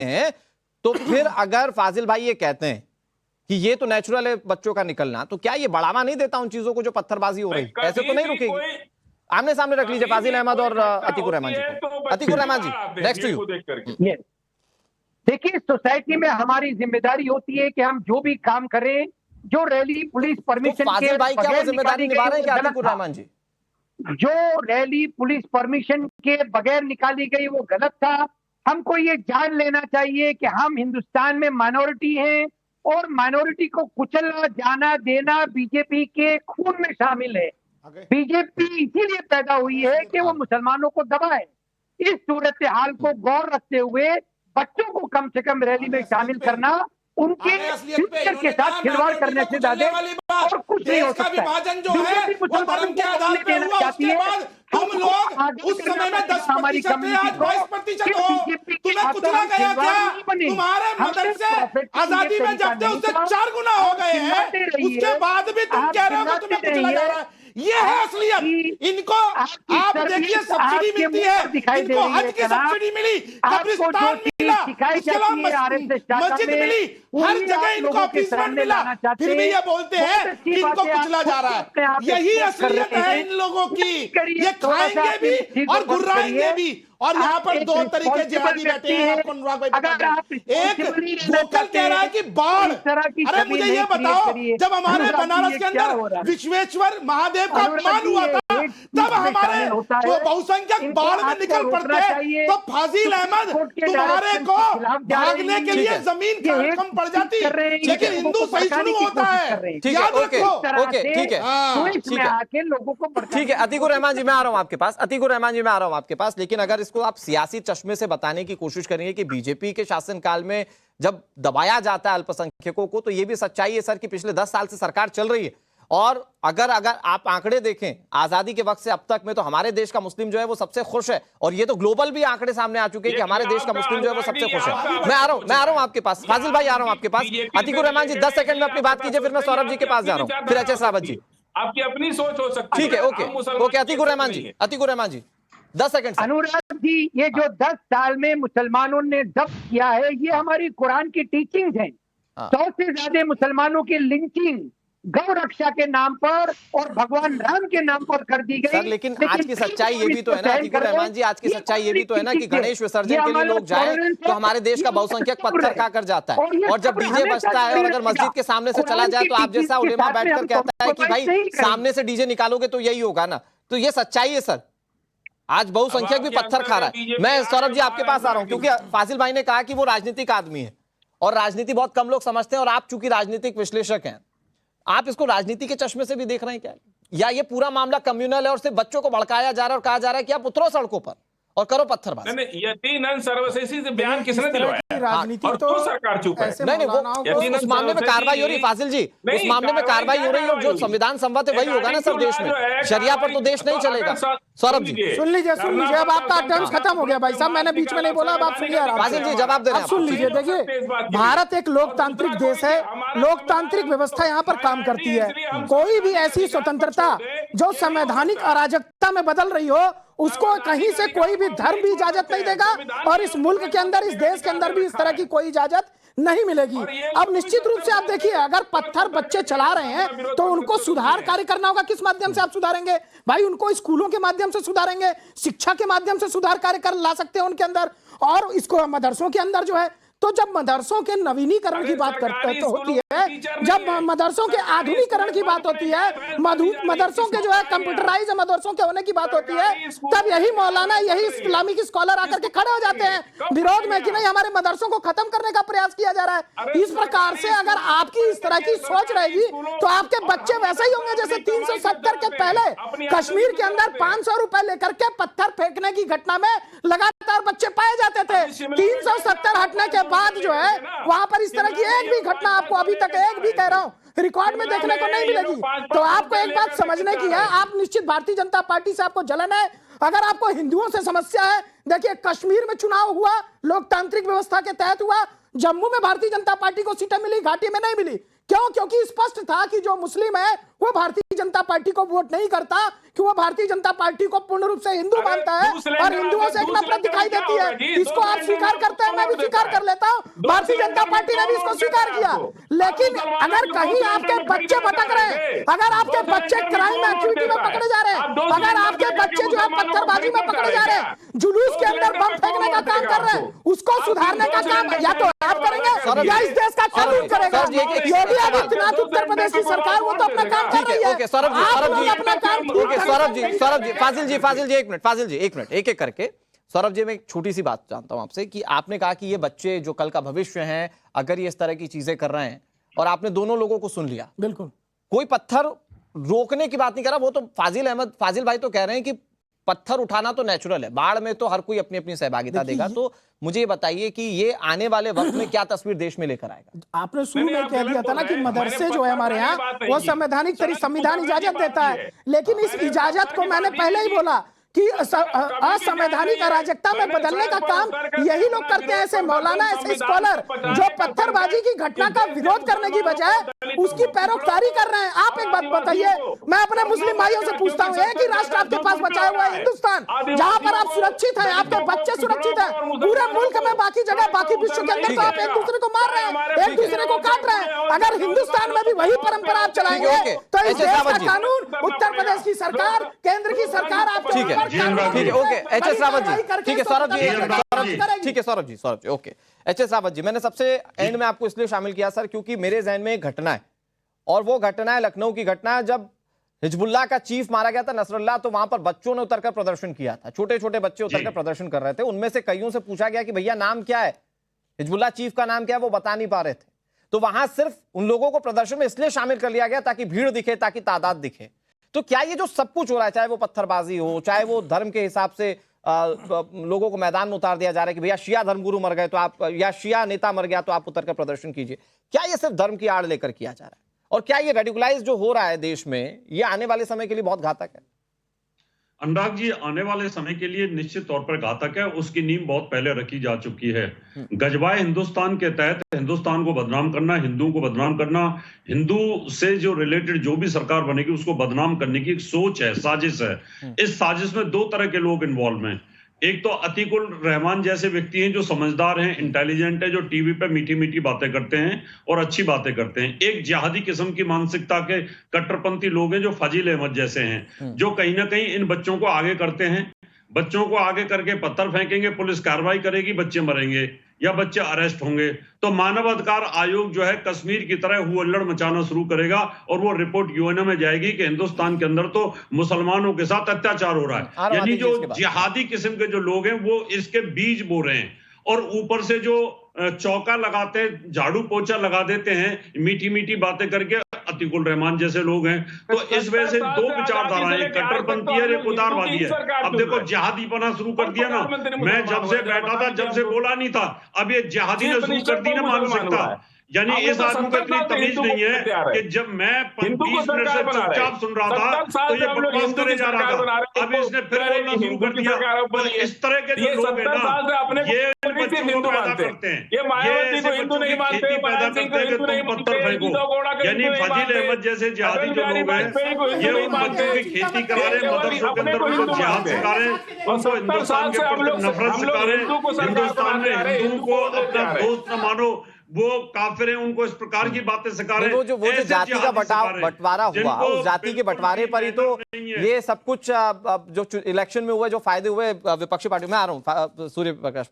हैं, तो फिर अगर फाजिल भाई ये कहते हैं कि ये तो नेचुरल है बच्चों का निकलना, तो क्या ये बढ़ावा नहीं देता उन चीजों को जो पत्थरबाजी हो रही है? ऐसे तो नहीं रुकेगी। आमने सामने रख लीजिए फाजिल अहमद और अतीकुर रहमान जी को। अतीकुर रहमान जी, नेक्स्ट टू यू। देखिए, सोसाइटी में हमारी जिम्मेदारी होती है कि हम जो भी काम करें, जो रैली पुलिस परमिशन तो फाजिल भाई क्या वो जिम्मेदारी निभा रहे हैं क्या अतीकुर रहमान जी? जो रैली पुलिस परमिशन के बगैर निकाली गई वो गलत था। हमको ये जान लेना चाहिए कि हम हिंदुस्तान में माइनॉरिटी हैं और माइनॉरिटी को कुचलना, जाना देना बीजेपी के खून में शामिल है। बीजेपी इसीलिए पैदा हुई है कि वो मुसलमानों को दबाए। इस सूरत हाल को गौर रखते हुए बच्चों को कम से कम रैली में शामिल करना उनके फ्यूचर के साथ खिलवाड़ करने से ज्यादा और कुछ नहीं हो सकता। विभाजन जो है वो धर्म के आधार पे हुआ, उसके बाद हम लोग उस समय में 10% थे, आज 22% हो। तुम्हें कुचला गया क्या? तुम्हारे मदरसे आजादी में जब थे उससे 4 गुना हो गए हैं, उसके बाद भी तुम कह रहे हो कि तुम्हें कुचला जा रहा है। ये है असलियत। इनको आप देखिए सब्सिडी मिलती है, इनको हज की सब्सिडी मिली, कब्रिस्तान मिला, उसके अलावा मस्जिद मिली, हर जगह इनको अपीसमेंट मिला, फिर भी ये बोलते हैं कि इनको कुचला जा रहा है। यही असलियत है इन लोगों की। ये खाएंगे भी और गुर्राएंगे भी। और यहाँ पर 2 तरीके जिहादी बैठे हैं, आपको अनुराग भाई बता दें। एक लोकल कह रहा है कि बाढ़, अरे मुझे ये बताओ, जब हमारे बनारस के अंदर विश्वेश्वर महादेव का अपमान हुआ था, तब हमारे जो बहुसंख्यक बाढ़ में निकल पड़ते, तो फाजिल अहमद तुम्हारे को भागने के लिए जमीन कम पड़ जाती, लेकिन हिंदू सहिष्णु होता है, याद रखो। ओके, ठीक है, ठीक है। अतीकुर रहमान जी मैं आ रहा हूं आपके पास, अतीकुर रहमान जी मैं आ रहा हूं आपके पास। लेकिन अगर इसको आप सियासी चश्मे से बताने की कोशिश करेंगे कि बीजेपी के शासनकाल में जब दबाया जाता है अल्पसंख्यकों को, तो यह भी सच्चाई है सर कि पिछले 10 साल से सरकार चल रही है। और अगर आप आंकड़े देखें आजादी के वक्त से अब तक में, तो हमारे देश का मुस्लिम जो है वो सबसे खुश है। और ये तो ग्लोबल भी आंकड़े सामने आ चुके हैं कि हमारे देश का मुस्लिम जो है वो सबसे खुश है। मैं आ रहा हूं आपके पास, फाजिल भाई आ रहा हूं आपके पास। अतीकुर रहमान जी 10 सेकंड में अपनी बात कीजिए, फिर मैं सौरभ जी के पास जा रहा हूं, फिर एचएस रावत जी। आपकी अपनी सोच हो सकती है। ठीक है, ओके, अतीकुर रहमान जी, अतीकुर रहमान जी 10 सेकंड। अनुराग जी, ये जो 10 साल में मुसलमानों ने जब्त किया है, ये हमारी कुरान की टीचिंग्स हैं। 100 से ज्यादा मुसलमानों की लिंचिंग गौ रक्षा के नाम पर और भगवान राम के नाम पर कर दी गई। लेकिन आज की सच्चाई ये भी तो है ना अतीकुर रहमान जी, आज की सच्चाई ये भी तो है ना कि गणेश विसर्जन के लिए लोग जाएं तो हमारे देश का बहुसंख्यक पत्थर खाकर जाता है। और जब डीजे बजता है और अगर मस्जिद के सामने से चला जाए तो आप जैसा उलेमा बैठकर कहता है कि भाई सामने से डीजे निकालोगे तो यही होगा ना। तो ये सच्चाई है सर, आज बहुसंख्यक भी पत्थर खा रहा है। मैं सौरभ जी आपके पास आ रहा हूं, क्योंकि फाजिल भाई ने कहा कि वो राजनीतिक आदमी है और राजनीति बहुत कम लोग समझते हैं, और आप चूंकि राजनीतिक विश्लेषक हैं, आप इसको राजनीति के चश्मे से भी देख रहे हैं क्या, या ये पूरा मामला कम्युनल है और सिर्फ बच्चों को भड़काया जा रहा है और कहा जा रहा है कि आप उतरो सड़कों पर और करो पत्थरबाजी? नहीं, यकीनन सर्वश्रेष्ठ से बयान किसने दिलवाया? राजनीति और तो सरकार चुप है। नहीं, वो उस मामले में कार्रवाई हो रही, फाजिल जी उस मामले में कार्रवाई हो रही है, और जो संविधान सम्मत है वही होगा ना सर देश में। शरिया पर तो देश नहीं चलेगा। सौरभ जी सुन लीजिए, अब आपका टर्म्स खत्म हो गया भाई साहब, मैंने बीच में नहीं बोला, अब आप सुनिए। फाजिल जी जवाब दे रहे हैं। सुन लीजिए, देखिए भारत एक लोकतांत्रिक देश है, लोकतांत्रिक व्यवस्था यहाँ पर काम करती है। कोई भी ऐसी स्वतंत्रता जो संवैधानिक अराजकता में बदल रही हो, उसको कहीं से कोई भी धर्म भी इजाजत नहीं देगा, और इस मुल्क के अंदर, इस देश के अंदर भी इस तरह की कोई इजाजत नहीं मिलेगी। अब निश्चित रूप से आप देखिए, अगर पत्थर बच्चे चला रहे हैं तो उनको सुधार कार्य करना होगा। किस माध्यम से आप सुधारेंगे भाई? उनको स्कूलों के माध्यम से सुधारेंगे, शिक्षा के माध्यम से सुधार कार्य कर ला सकते हैं उनके अंदर, और इसको मदरसों के अंदर जो है, तो जब मदरसों के नवीनीकरण की बात करते तो होती है, जब मदरसों के आधुनिकीकरण की बात होती है, मदरसों के जो है कंप्यूटराइज मदरसों के होने की बात होती है, तब यही मौलाना, यही इस्लामिक स्कॉलर आकर के खड़े हो जाते हैं विरोध में कि नहीं, हमारे मदरसों को खत्म करने का प्रयास किया जा रहा है। इस प्रकार से अगर आपकी इस तरह की सोच रहेगी तो आपके बच्चे वैसे ही होंगे जैसे 370 के पहले कश्मीर के अंदर 500 रुपए लेकर के पत्थर फेंकने की घटना में लगातार बच्चे पाए जाते थे। 370 हटने के बाद जो है वहां पर इस तरह की एक भी घटना आपको अभी तक, एक भी कह रहा हूं, रिकॉर्ड में देखने को नहीं मिलेगी। तो आपको एक बात समझने की है, आप निश्चित भारतीय जनता पार्टी से आपको जलन है। अगर आपको हिंदुओं से समस्या है, देखिए कश्मीर में चुनाव हुआ, लोकतांत्रिक व्यवस्था के तहत हुआ, जम्मू में भारतीय जनता पार्टी को सीटें मिली, घाटी में नहीं मिली। क्यों? क्योंकि स्पष्ट था कि जो मुस्लिम है वो भारतीय जनता पार्टी को वोट नहीं करता कि वो भारतीय जनता पार्टी को पूर्ण रूप से हिंदू मानता है और हिंदुओं से एक नफरत दिखाई देती है। इसको आप स्वीकार करते हैं, मैं भी स्वीकार कर लेता हूँ, भारतीय जनता पार्टी ने भी इसको स्वीकार किया। लेकिन अगर कहीं आपके बच्चे भटक रहे हैं, अगर आपके बच्चे क्राइम एक्टिविटी में पकड़े जा रहे हैं, अगर आपके बच्चे जो है पत्थरबाजी में पकड़े जा रहे हैं, जुलूस के अंदर बम फेंकने का काम कर रहे हैं, उसको सुधारने का काम या तो आप करेंगे या इस देश का कानून करेगा। योगी आदित्यनाथ उत्तर प्रदेश की सरकार वो तो अपना काम कर रही है। ओके सौरभ जी, आप लोग अपना काम सौरभ जी, फाजिल जी एक मिनट, एक करके। सौरभ जी, मैं एक छोटी सी बात जानता हूं आपसे कि आपने कहा कि ये बच्चे जो कल का भविष्य हैं, अगर ये इस तरह की चीजें कर रहे हैं, और आपने दोनों लोगों को सुन लिया, बिल्कुल कोई पत्थर रोकने की बात नहीं कर रहा। वो तो फाजिल भाई तो कह रहे हैं कि पत्थर उठाना तो नेचुरल है, बाढ़ में तो हर कोई अपनी अपनी सहभागिता देगा। तो मुझे ये बताइए कि ये आने वाले वक्त में क्या तस्वीर देश में लेकर आएगा? आपने शुरू में कह दिया था ना कि मदरसे जो है हमारे यहाँ वो संवैधानिक इजाजत देता है, लेकिन इस इजाजत को मैंने पहले ही बोला कि असंवैधानिक अराजकता में बदलने का काम यही लोग करते हैं। ऐसे मौलाना, ऐसे स्कॉलर जो पत्थरबाजी की घटना का विरोध करने की बजाय उसकी पैरोकारी कर रहे हैं। आप एक बात बताइए, मैं अपने मुस्लिम भाइयों से पूछता हूँ, एक ही राष्ट्र आपके पास बचा हुआ है, हिंदुस्तान, जहां पर आप सुरक्षित हैं, आपके बच्चे सुरक्षित हैं। पूरे मुल्क में बाकी जगह, बाकी विश्व के अंदर तो आप एक दूसरे को मार रहे हैं, एक दूसरे को काट रहे हैं। अगर हिंदुस्तान में भी वही परंपरा आप चलाएंगे तो इस देश का कानून, उत्तर प्रदेश की सरकार, केंद्र की सरकार आपके ठीक है, ओके एचएस रावत जी, ठीक है सौरभ जी, ओके एचएस रावत जी, मैंने सबसे एंड में आपको इसलिए शामिल किया सर क्योंकि मेरे जहन में एक घटना है, और वो घटना है लखनऊ की घटना है, जब हिजबुल्लाह का चीफ मारा गया था नसरुल्लाह, तो वहां पर बच्चों ने उतरकर प्रदर्शन किया था, छोटे छोटे बच्चे उतरकर प्रदर्शन कर रहे थे। उनमें से कईयों से पूछा गया कि भैया नाम क्या है, हिजबुल्लाह चीफ का नाम क्या है, वो बता नहीं पा रहे थे। तो वहां सिर्फ उन लोगों को प्रदर्शन में इसलिए शामिल कर लिया गया ताकि भीड़ दिखे, ताकि तादाद दिखे। तो क्या ये जो सब कुछ हो रहा है, चाहे वो पत्थरबाजी हो, चाहे वो धर्म के हिसाब से लोगों को मैदान में उतार दिया जा रहा है कि भैया शिया धर्मगुरु मर गए तो आप, या शिया नेता मर गया तो आप उतरकर प्रदर्शन कीजिए, क्या ये सिर्फ धर्म की आड़ लेकर किया जा रहा है? और क्या ये रेडिकुलाइज जो हो रहा है देश में, ये आने वाले समय के लिए बहुत घातक है? अनुराग जी, आने वाले समय के लिए निश्चित तौर पर घातक है। उसकी नींव बहुत पहले रखी जा चुकी है। गजबाए हिंदुस्तान के तहत हिंदुस्तान को बदनाम करना, हिंदुओं को बदनाम करना, हिंदू से जो रिलेटेड जो भी सरकार बनेगी उसको बदनाम करने की एक सोच है, साजिश है। इस साजिश में दो तरह के लोग इन्वॉल्व हैं। एक तो अतीकुल रहमान जैसे व्यक्ति हैं जो समझदार हैं, इंटेलिजेंट है, जो टीवी पे मीठी मीठी बातें करते हैं और अच्छी बातें करते हैं। एक जिहादी किस्म की मानसिकता के कट्टरपंथी लोग हैं जो फजील अहमद जैसे हैं, जो कहीं ना कहीं इन बच्चों को आगे करते हैं। बच्चों को आगे करके पत्थर फेंकेंगे, पुलिस कार्रवाई करेगी, बच्चे मरेंगे या बच्चे अरेस्ट होंगे, तो मानवाधिकार आयोग जो है कश्मीर की तरह हुल्लड़ मचाना शुरू करेगा और वो रिपोर्ट यूएनओ में जाएगी कि हिंदुस्तान के अंदर तो मुसलमानों के साथ अत्याचार हो रहा है। यानी जो जिहादी किस्म के जो लोग हैं वो इसके बीज बो रहे हैं, और ऊपर से जो चौका लगाते, झाड़ू पोछा लगा देते हैं मीठी मीठी बातें करके अतीकुल रहमान जैसे लोग हैं। तो इस वजह से दो विचारधाराएं, एक कट्टरपंथी है, एक उदारवादी है। अब देखो जिहादी बना शुरू कर दिया ना, मैं जब से बैठा था, जब से बोला नहीं था, अब ये जिहादी ने शुरू कर दी ना मानसिकता। यानी इस आदमी को इतनी तमीज नहीं है कि जब मैं 20 मिनट से चुपचाप सुन रहा था तो ये बकवास करे जा रहा था, अब इसने फिर बोलना शुरू कर दिया। तो इस तरह के जो लोग हैं ना, ये बच्चों को पैदा करते हैं, ये ऐसे बच्चों की खेती पैदा करते हैं कि तुम पत्थर फेंको। यानी फजील अहमद जैसे जिहादी जो लोग हैं, ये उन बच्चों की खेती करा रहे, मदरसों के अंदर उनको जिहाद सिखा रहे, उनको हिंदुस्तान के प्रति नफरत सिखा रहे, हिंदुस्तान में हिंदुओं को अपना दोस्त न मानो, वो काफिर हैं, उनको इस प्रकार की बातें सिखा रहे हैं। वो जो जाति का बंटवारा हुआ, उस जाति के बंटवारे पर ही तो ये सब कुछ जो इलेक्शन में हुए, जो फायदे हुए विपक्षी पार्टी में। आ रहा हूँ सूर्य प्रकाश।